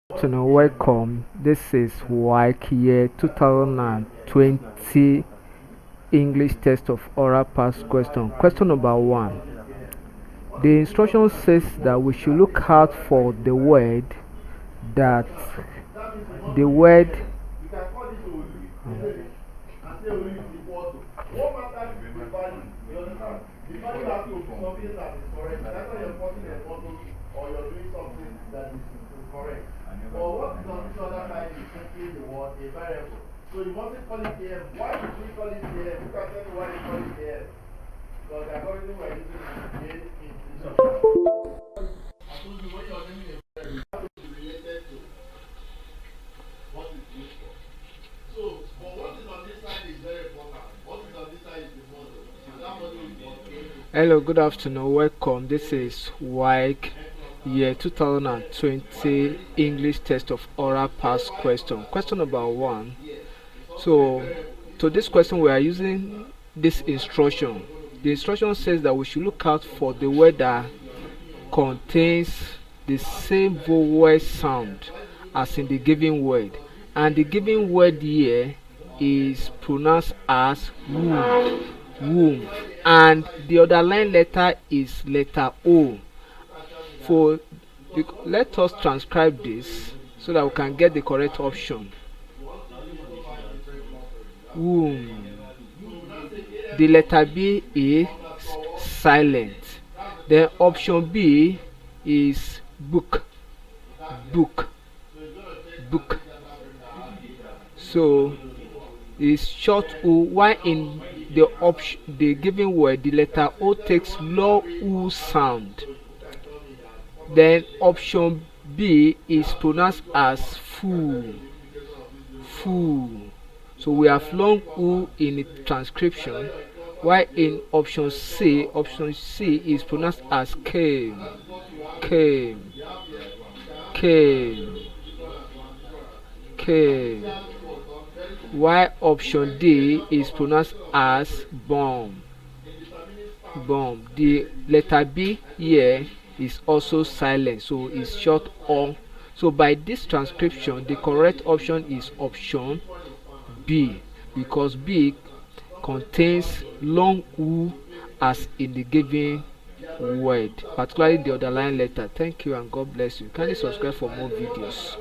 Welcome. This is Waec year 2020 English test of oral past question. Question number 1. The instruction says that we should look out for that the word what is on this other side is simply the word a variable. So you mustn't call it AM. Why did we call it AM? You can tell me why they call it AM. Because the algorithm we're using is made in I told you when you're naming a variable, you have to be related to what it's used for. So, but what is on this side is very important. What is on this side is the model. So that model is what Hello, good afternoon. Welcome. This is Waec year 2020 English test of oral past question. Question number 1. So, to this question, we are using this instruction. The instruction says that we should look out for the word that contains the same vowel sound as in the given word, and the given word here is pronounced as womb, and the underlying letter is letter O. For let us transcribe this so that we can get the correct option. Womb. The letter B is silent. Then option B is book. Book. So it's short O. While in the given word, the letter O takes low U sound. Then option B is pronounced as full. So we have long U in the transcription, while in option C is pronounced as came. While option D is pronounced as bomb. The letter B here is also silent, so it's short O. So by this transcription, the correct option is option B, because B contains long U as in the given word, particularly the underlying letter. Thank you and God bless you. Kindly subscribe for more videos.